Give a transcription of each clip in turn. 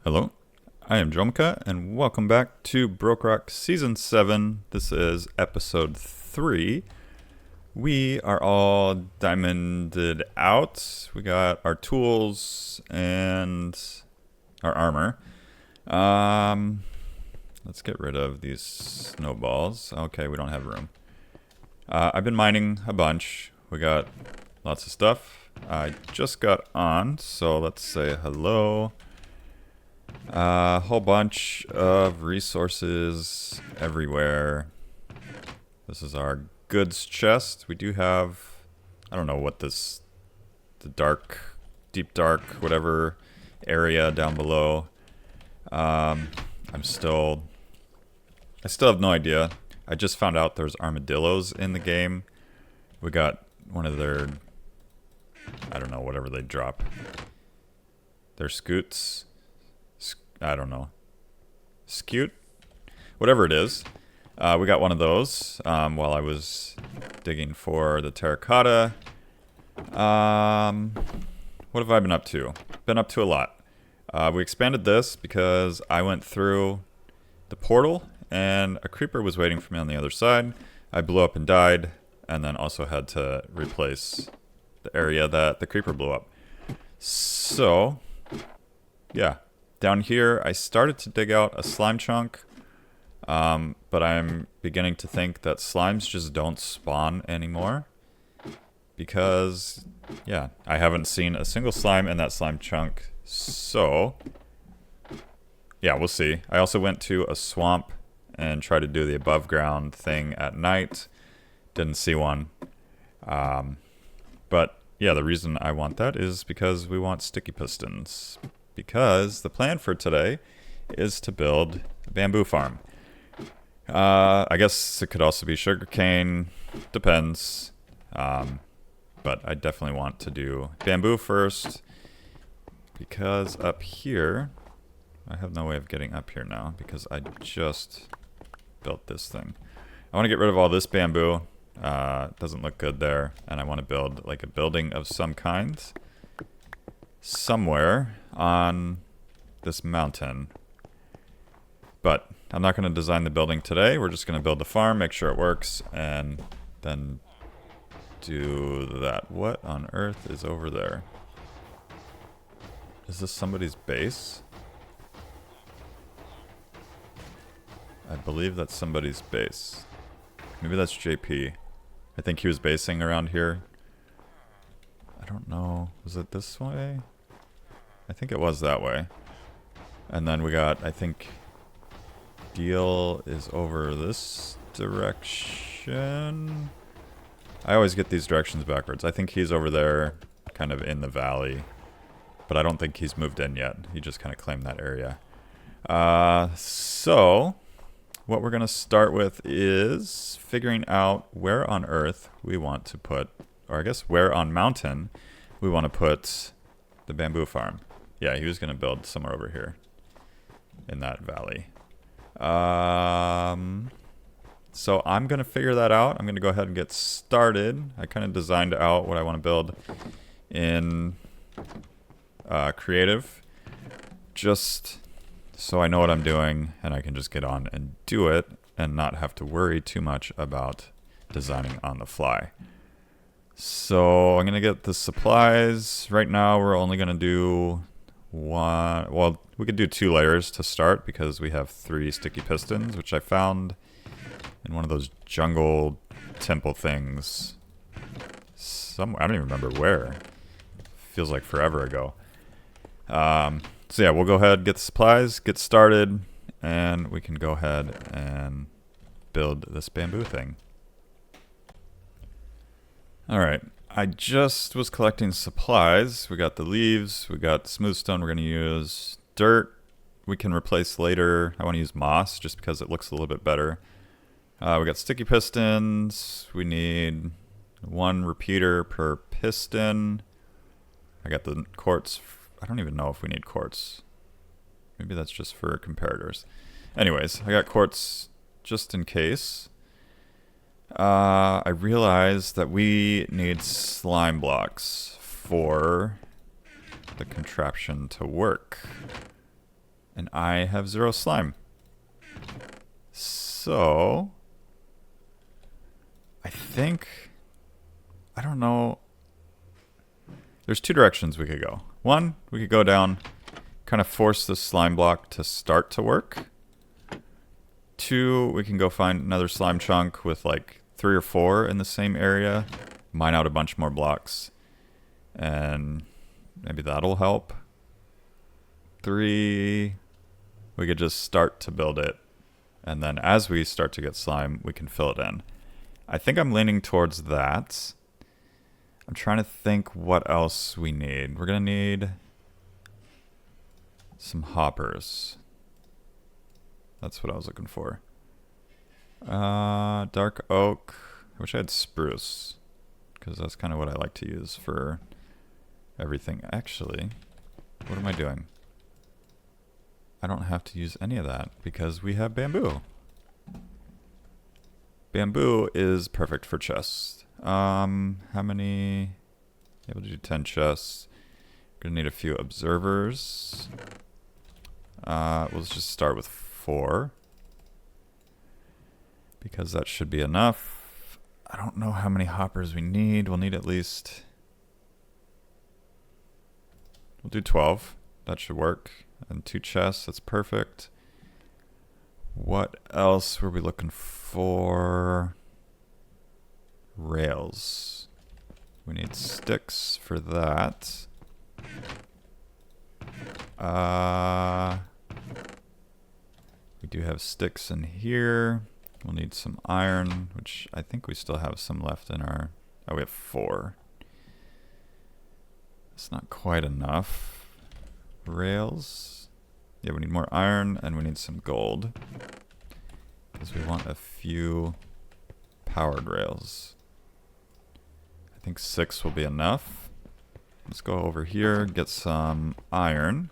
Hello, I am Jomica, and welcome back to BrokeRock Season 7. This is Episode 3. We are all diamonded out. We got our tools and our armor. Let's get rid of these snowballs. Okay, we don't have room. I've been mining a bunch. We got lots of stuff. I just got on, so let's say hello. A whole bunch of resources everywhere. This is our goods chest. We do have, I don't know what this, the dark, deep dark, whatever area down below. I still have no idea. I just found out there's armadillos in the game. We got one of their, I don't know, whatever they drop. Their scutes. I don't know. Scute? Whatever it is. We got one of those while I was digging for the terracotta. What have I been up to? Been up to a lot. We expanded this because I went through the portal and a creeper was waiting for me on the other side. I blew up and died, and then also had to replace the area that the creeper blew up. So, yeah. Down here, I started to dig out a slime chunk, but I'm beginning to think that slimes just don't spawn anymore. Because, yeah, I haven't seen a single slime in that slime chunk. So, yeah, we'll see. I also went to a swamp and tried to do the above ground thing at night. Didn't see one. But, yeah, the reason I want that is because we want sticky pistons. Because the plan for today is to build a bamboo farm. I guess it could also be sugarcane, depends. But I definitely want to do bamboo first. Because up here, I have no way of getting up here now because I just built this thing. I want to get rid of all this bamboo. It doesn't look good there. And I want to build like a building of some kind somewhere on this mountain. But I'm not going to design the building today. We're just going to build the farm, make sure it works, and then do that. What on earth is over there? Is this somebody's base? I believe that's somebody's base. Maybe that's JP. I think he was basing around here. I don't know. Was it this way? I think it was that way. And then we got, I think, Deal is over this direction. I always get these directions backwards. I think he's over there, kind of in the valley. But I don't think he's moved in yet. He just kind of claimed that area. So, what we're going to start with is figuring out where on Earth we want to put, or I guess where on mountain we want to put the bamboo farm. Yeah, he was going to build somewhere over here in that valley. So I'm going to figure that out. I'm going to go ahead and get started. I kind of designed out what I want to build in creative, just so I know what I'm doing and I can just get on and do it and not have to worry too much about designing on the fly. So I'm going to get the supplies. Right now we're only going to do one. Well, we could do 2 layers to start because we have 3 sticky pistons, which I found in one of those jungle temple things. Somewhere. I don't even remember where. Feels like forever ago. So yeah, we'll go ahead, get the supplies, get started, and we can go ahead and build this bamboo thing. Alright, I just was collecting supplies. We got the leaves, we got smooth stone we're going to use. Dirt we can replace later. I want to use moss just because it looks a little bit better. We got sticky pistons. We need 1 repeater per piston. I got the quartz. I don't even know if we need quartz. Maybe that's just for comparators. Anyways, I got quartz just in case. I realized that we need slime blocks for the contraption to work. And I have 0 slime. So I think, I don't know. There's 2 directions we could go. One, we could go down, kind of force the slime block to start to work. 2, we can go find another slime chunk with like 3 or 4 in the same area, mine out a bunch more blocks, and maybe that'll help. 3, we could just start to build it, and then as we start to get slime, we can fill it in. I think I'm leaning towards that. I'm trying to think what else we need. We're gonna need some hoppers. That's what I was looking for. Dark oak. I wish I had spruce, because that's kind of what I like to use for everything. Actually, what am I doing? I don't have to use any of that because we have bamboo. Bamboo is perfect for chests. How many? Able to do 10 chests. Gonna need a few observers. We'll just start with 4. Because that should be enough. I don't know how many hoppers we need. We'll need at least... We'll do 12. That should work. And 2 chests, that's perfect. What else were we looking for? Rails. We need sticks for that. We do have sticks in here. We'll need some iron, which I think we still have some left in our... Oh, we have 4. It's not quite enough. Rails. Yeah, we need more iron, and we need some gold. Because we want a few powered rails. I think 6 will be enough. Let's go over here, get some iron.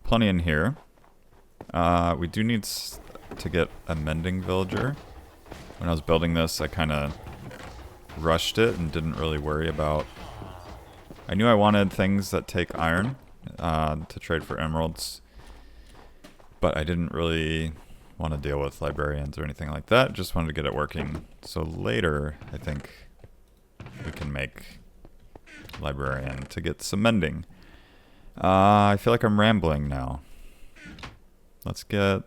Plenty in here. We do need to get a mending villager. When I was building this, I kind of rushed it and didn't really worry about... I knew I wanted things that take iron to trade for emeralds, but I didn't really want to deal with librarians or anything like that. Just wanted to get it working. So later, I think we can make librarian to get some mending. I feel like I'm rambling now. Let's get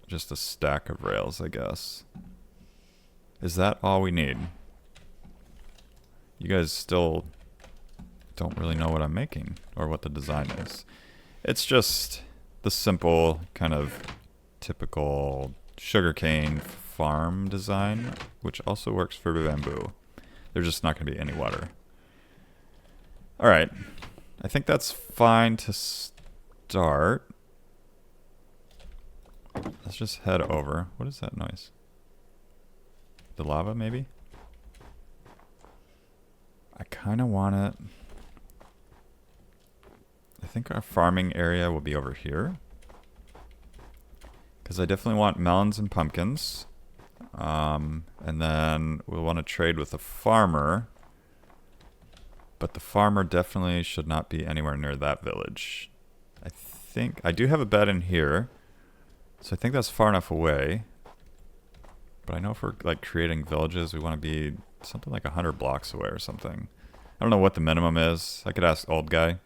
just a stack of rails, I guess. Is that all we need? You guys still don't really know what I'm making or what the design is. It's just the simple kind of typical sugarcane farm design, which also works for bamboo. There's just not going to be any water. All right. I think that's fine to start. Let's just head over. What is that noise? The lava, maybe? I kind of want it. I think our farming area will be over here. Because I definitely want melons and pumpkins. And then we'll want to trade with a farmer. But the farmer definitely should not be anywhere near that village. I think I do have a bed in here. So I think that's far enough away. But I know if we're like creating villages, we want to be something like 100 blocks away or something. I don't know what the minimum is. I could ask old guy.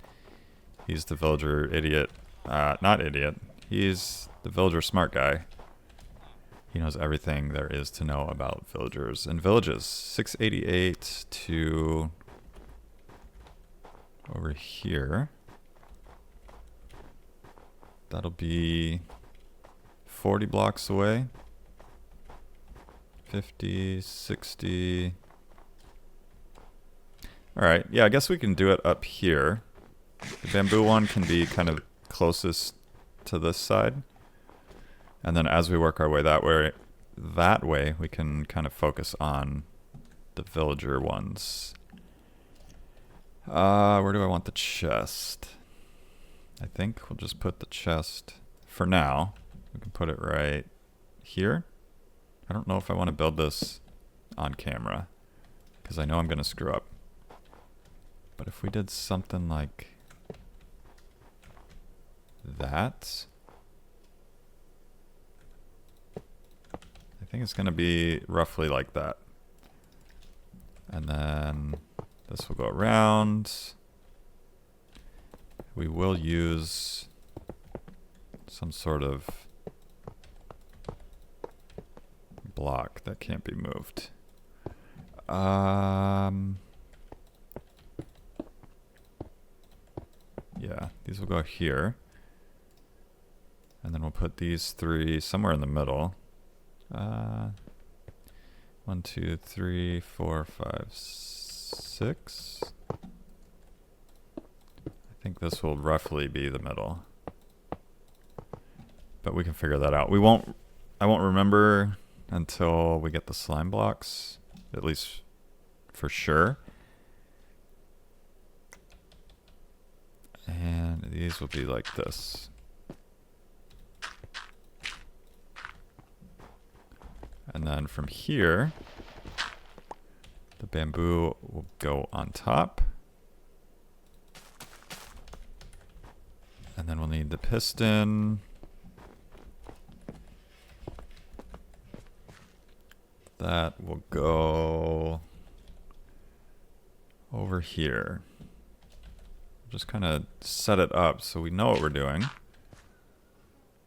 He's the villager idiot. Not idiot. He's the villager smart guy. He knows everything there is to know about villagers and villages. 688 to over here. That'll be 40 blocks away. 50, 60. Alright, yeah, I guess we can do it up here. The bamboo one can be kind of closest to this side. And then as we work our way that way, we can kind of focus on the villager ones. Where do I want the chest? I think we'll just put the chest for now. We can put it right here. I don't know if I want to build this on camera because I know I'm going to screw up. But if we did something like that. I think it's going to be roughly like that. And then this will go around. We will use some sort of block that can't be moved. Yeah, these will go here. And then we'll put these three somewhere in the middle. 1, 2, 3, 4, 5, 6. I think this will roughly be the middle. But we can figure that out. I won't remember until we get the slime blocks, at least for sure. And these will be like this. And then from here, the bamboo will go on top. And then we'll need the piston. That will go over here. Just kind of set it up so we know what we're doing.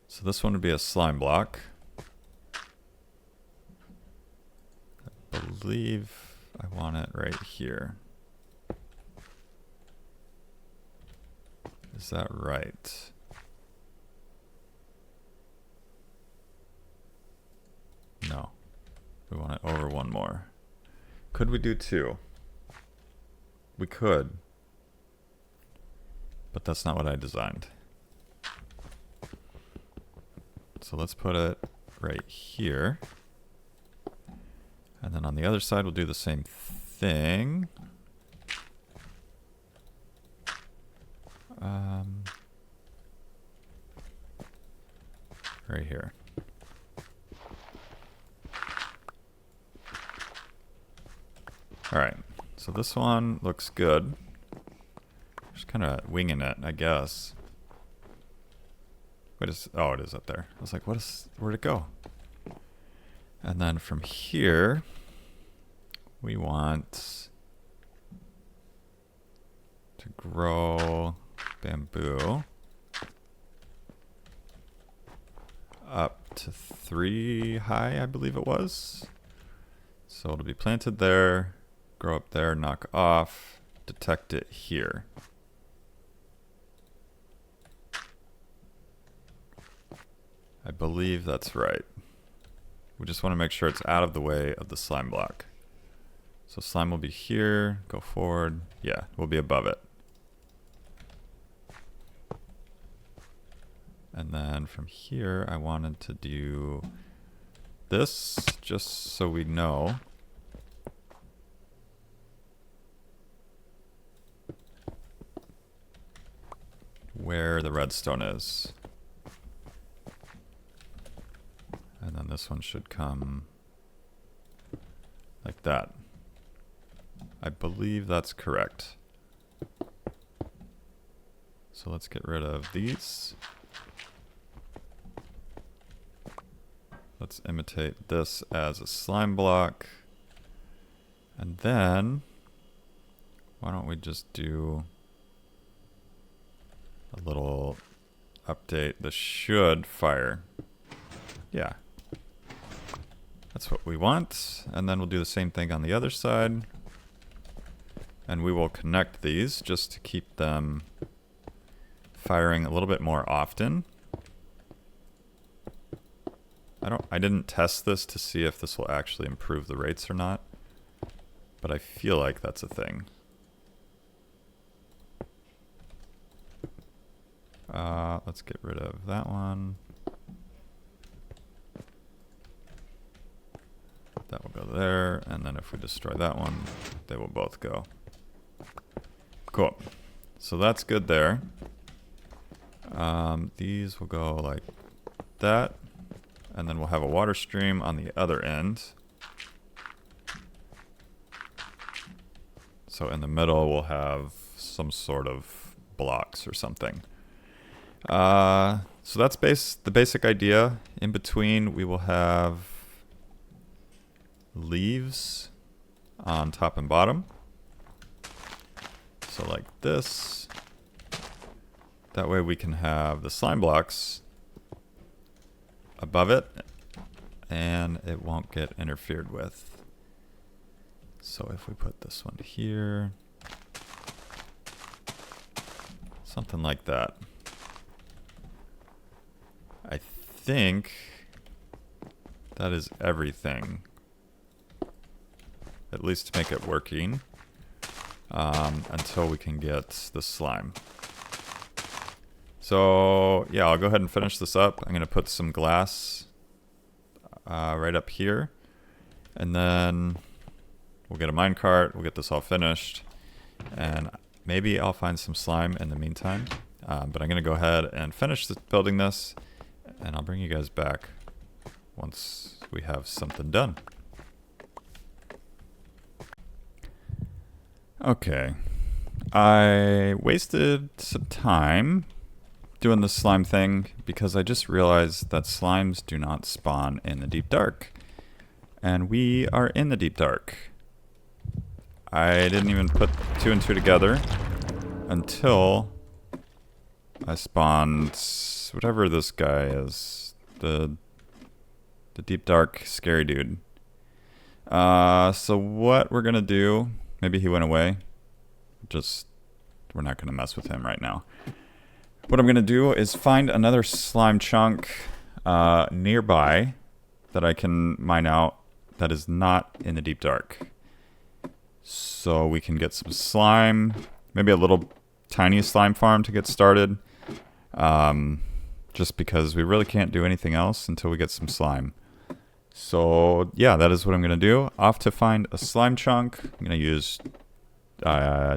So this one would be a slime block. I believe I want it right here. Is that right? No. We want it over one more. Could we do two? We could. But that's not what I designed. So let's put it right here. And then on the other side, we'll do the same thing. Right here. All right, so this one looks good. Just kind of winging it, I guess. Wait, oh, it is up there. I was like, where'd it go? And then from here, we want to grow bamboo up to 3 high, I believe it was. So it'll be planted there, grow up there, knock off, detect it here. I believe that's right. We just want to make sure it's out of the way of the slime block. So slime will be here, go forward. Yeah, we'll be above it. And then from here, I wanted to do this just so we know where the redstone is. And then this one should come like that. I believe that's correct. So let's get rid of these. Let's imitate this as a slime block. And then, why don't we just do a little update? This should fire. Yeah. That's what we want. And then we'll do the same thing on the other side. And we will connect these just to keep them firing a little bit more often. I didn't test this to see if this will actually improve the rates or not, but I feel like that's a thing. Let's get rid of that one. That will go there, and then if we destroy that one, they will both go. Cool. So that's good there. These will go like that. And then we'll have a water stream on the other end. So in the middle, we'll have some sort of blocks or something. So that's the basic idea. In between, we will have leaves on top and bottom. So like this. That way we can have the slime blocks above it, and it won't get interfered with. So if we put this one here, something like that. I think that is everything, at least to make it working, until we can get the slime. So yeah, I'll go ahead and finish this up. I'm gonna put some glass right up here, and then we'll get a minecart, we'll get this all finished, and maybe I'll find some slime in the meantime. But I'm gonna go ahead and finish building this, and I'll bring you guys back once we have something done. Okay, I wasted some time doing the slime thing because I just realized that slimes do not spawn in the deep dark, and we are in the deep dark. I didn't even put 2 and 2 together until I spawned whatever this guy is, the deep dark scary dude. So what we're gonna do, maybe he went away, we're not gonna mess with him right now. What I'm gonna do is find another slime chunk nearby that I can mine out that is not in the deep dark. So we can get some slime, maybe a little tiny slime farm to get started. Just because we really can't do anything else until we get some slime. So yeah, that is what I'm gonna do. Off to find a slime chunk. I'm gonna use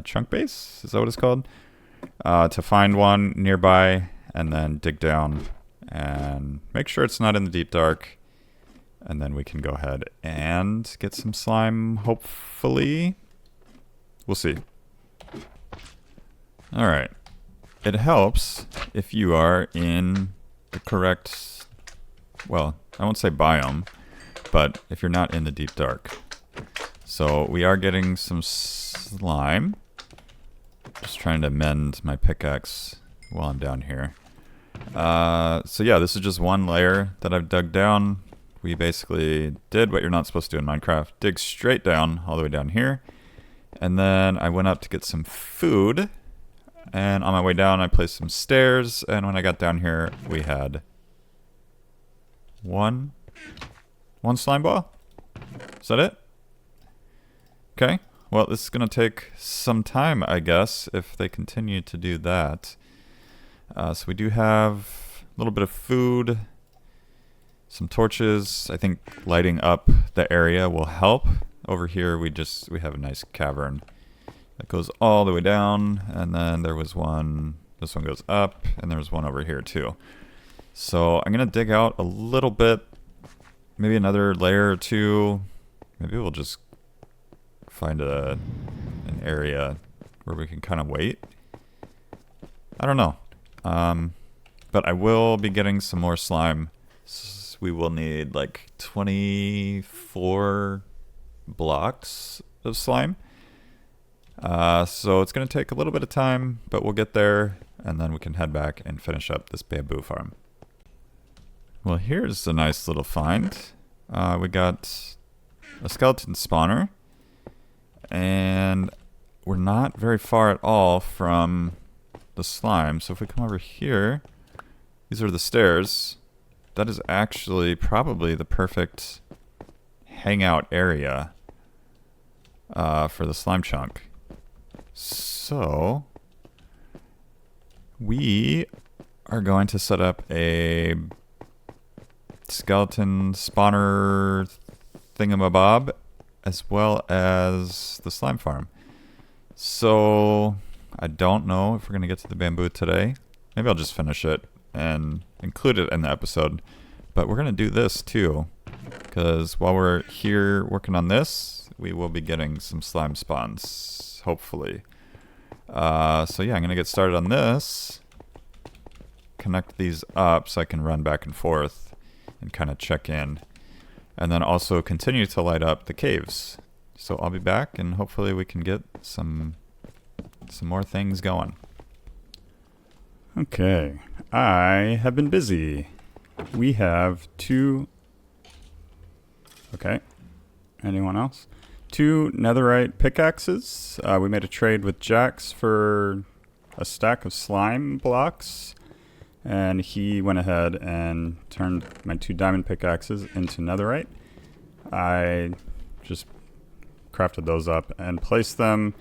chunk base, is that what it's called? To find one nearby, and then dig down and make sure it's not in the deep dark, and then we can go ahead and get some slime, hopefully. We'll see. Alright. It helps if you are in the correct, well, I won't say biome, but if you're not in the deep dark. So we are getting some slime. Just trying to mend my pickaxe while I'm down here. So yeah, this is just one layer that I've dug down. We basically did what you're not supposed to do in Minecraft. Dig straight down, all the way down here. And then I went up to get some food. And on my way down, I placed some stairs. And when I got down here, we had one slime ball. Is that it? Okay. Well, this is going to take some time, I guess, if they continue to do that. So we do have a little bit of food, some torches. I think lighting up the area will help. Over here, we have a nice cavern that goes all the way down, and then there was one, this one goes up, and there's one over here too. So I'm going to dig out a little bit, maybe another layer or two. Maybe we'll just find an area where we can kind of wait. I don't know. But I will be getting some more slime. We will need like 24 blocks of slime. So it's going to take a little bit of time, but we'll get there, and then we can head back and finish up this bamboo farm. Well, here's a nice little find. We got a skeleton spawner, and we're not very far at all from the slime. So if we come over here, these are the stairs. That is actually probably the perfect hangout area for the slime chunk. So we are going to set up a skeleton spawner thingamabob as well as the slime farm. So I don't know if we're going to get to the bamboo today. Maybe I'll just finish it and include it in the episode. But we're going to do this too, because while we're here working on this, we will be getting some slime spawns, hopefully. So yeah, I'm going to get started on this. connect these up so I can run back and forth and kind of check in. And then also continue to light up the caves. So I'll be back and hopefully we can get some more things going. Okay, I have been busy. We have two... Okay, anyone else? 2 netherite pickaxes. We made a trade with Jax for a stack of slime blocks. And he went ahead and turned my 2 diamond pickaxes into netherite. I just crafted those up and placed them.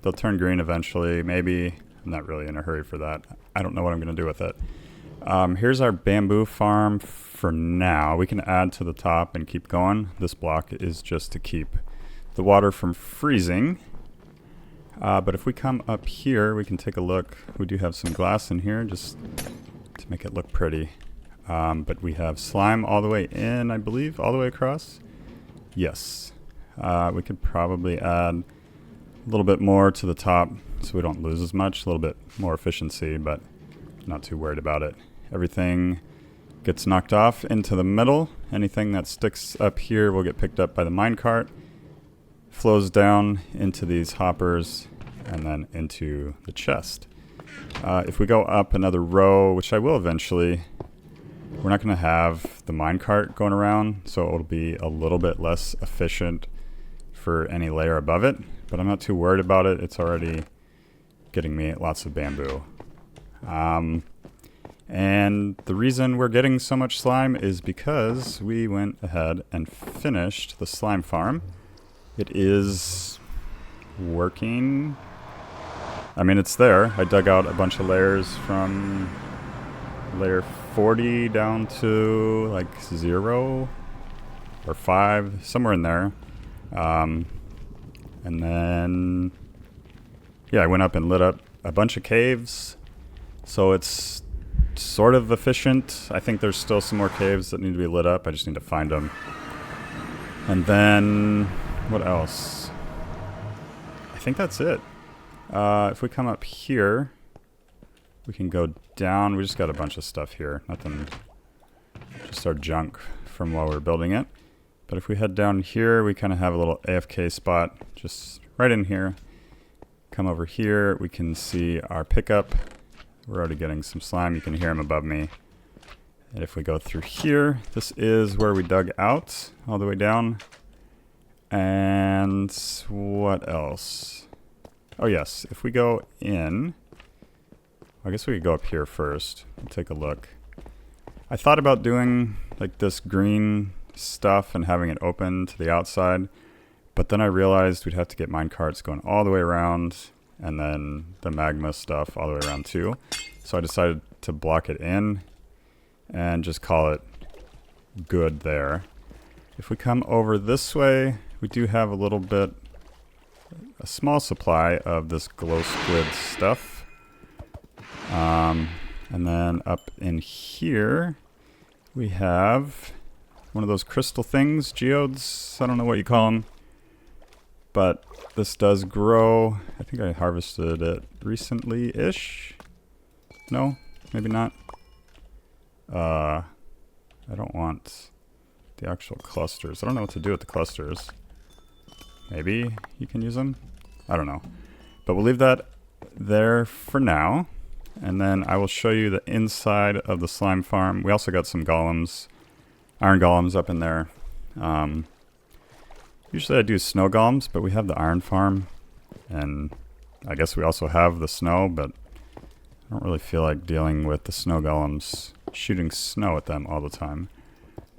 They'll turn green eventually. Maybe. I'm not really in a hurry for that. I don't know what I'm going to do with it. Here's our bamboo farm for now. We can add to the top and keep going. This block is just to keep the water from freezing. But if we come up here, we can take a look. We do have some glass in here just to make it look pretty. But we have slime all the way in, I believe, all the way across. Yes. We could probably add a little bit more to the top so we don't lose as much. A little bit more efficiency, but not too worried about it. Everything gets knocked off into the middle. Anything that sticks up here will get picked up by the minecart, flows down into these hoppers, and then into the chest. If we go up another row, which I will eventually, we're not going to have the minecart going around, so it'll be a little bit less efficient for any layer above it, but I'm not too worried about it. It's already getting me lots of bamboo. And the reason we're getting so much slime is because we went ahead and finished the slime farm. It is working. I mean, it's there. I dug out a bunch of layers from layer 40 down to like 0 or 5, somewhere in there. And then, yeah, I went up and lit up a bunch of caves. So it's sort of efficient. I think there's still some more caves that need to be lit up. I just need to find them. And then, what else? I think that's it. If we come up here, we can go down. We just got a bunch of stuff here. Nothing, just our junk from while we were building it. But if we head down here, we kind of have a little AFK spot just right in here. Come over here, we can see our pickup. We're already getting some slime. You can hear them above me. And if we go through here, this is where we dug out all the way down. And what else? Oh yes, if we go in, I guess we could go up here first and take a look. I thought about doing like this green stuff and having it open to the outside, but then I realized we'd have to get minecarts going all the way around and then the magma stuff all the way around too. So I decided to block it in and just call it good there. If we come over this way, we do have a little bit, a small supply of this glow squid stuff. And then up in here, we have one of those crystal things, geodes, I don't know what you call them. But this does grow. I think I harvested it recently-ish. No, maybe not. I don't want the actual clusters. I don't know what to do with the clusters. Maybe you can use them? I don't know. But we'll leave that there for now. And then I will show you the inside of the slime farm. We also got some golems, iron golems up in there. Usually I do snow golems, but we have the iron farm. And I guess we also have the snow, but I don't really feel like dealing with the snow golems, shooting snow at them all the time.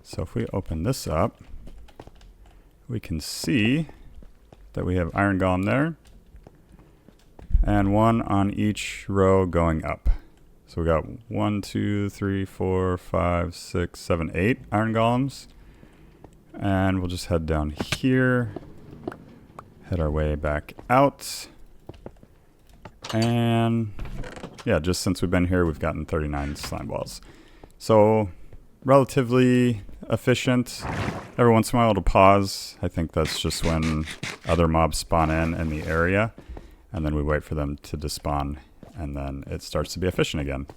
So if we open this up, we can see that we have iron golem there. And one on each row going up. So we got 1, 2, 3, 4, 5, 6, 7, 8 iron golems. And we'll just head down here, head our way back out. And yeah, just since we've been here, we've gotten 39 slime balls. So relatively efficient. Every once in a while it'll pause. I think that's just when other mobs spawn in the area. And then we wait for them to despawn, and then it starts to be efficient again.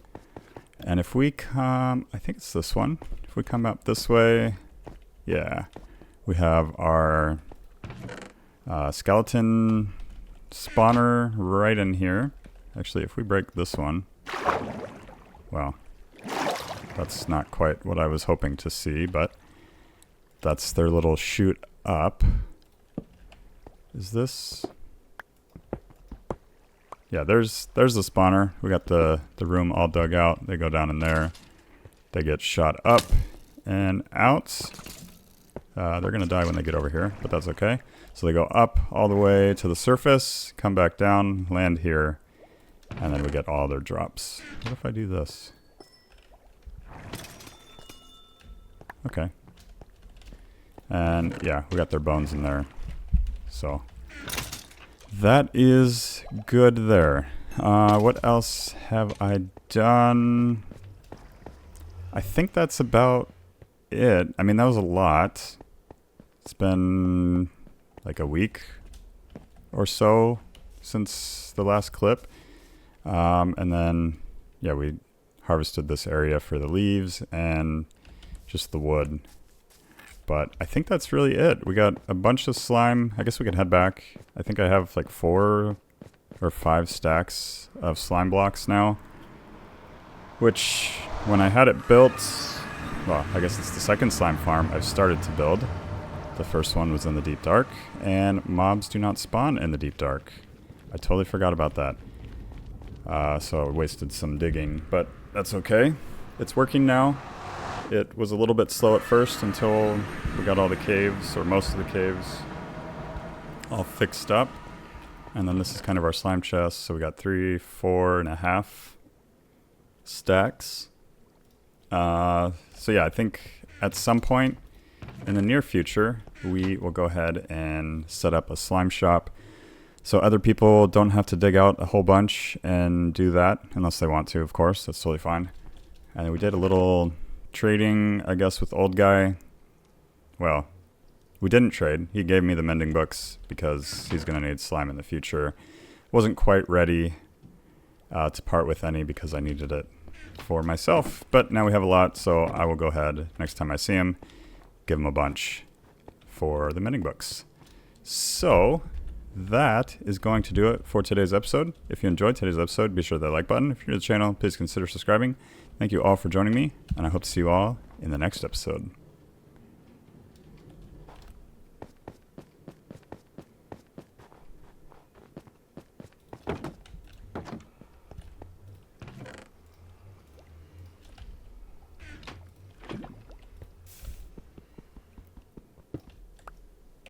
And if we come, I think it's this one. If we come up this way, yeah, we have our skeleton spawner right in here. Actually, if we break this one, well, that's not quite what I was hoping to see, but that's their little chute up. Is this? Yeah, there's the spawner. We got the room all dug out. They go down in there. They get shot up and out. They're going to die when they get over here, but that's okay. So they go up all the way to the surface, come back down, land here, and then we get all their drops. What if I do this? Okay. And yeah, we got their bones in there. So that is good there. What else have I done? I think that's about it. I mean, that was a lot. It's been like a week or so since the last clip. And then, yeah, we harvested this area for the leaves and just the wood. But I think that's really it. We got a bunch of slime. I guess we can head back. I think I have like 4 or 5 stacks of slime blocks now. Which, when I had it built, well, I guess it's the second slime farm I've started to build. The first one was in the deep dark, and mobs do not spawn in the deep dark. I totally forgot about that. So I wasted some digging, but that's okay. It's working now. It was a little bit slow at first until we got all the caves, or most of the caves, all fixed up. And then this is kind of our slime chest. So we got 3, 4.5 stacks. So yeah, I think at some point in the near future, we will go ahead and set up a slime shop. So other people don't have to dig out a whole bunch and do that, unless they want to, of course. That's totally fine. And we did a little trading, I guess, with old guy. Well, we didn't trade. He gave me the mending books because he's going to need slime in the future. Wasn't quite ready to part with any because I needed it for myself. But now we have a lot, so I will go ahead, next time I see him, give him a bunch for the mending books. So that is going to do it for today's episode. If you enjoyed today's episode, be sure to hit that like button. If you're new to the channel, please consider subscribing. Thank you all for joining me, and I hope to see you all in the next episode.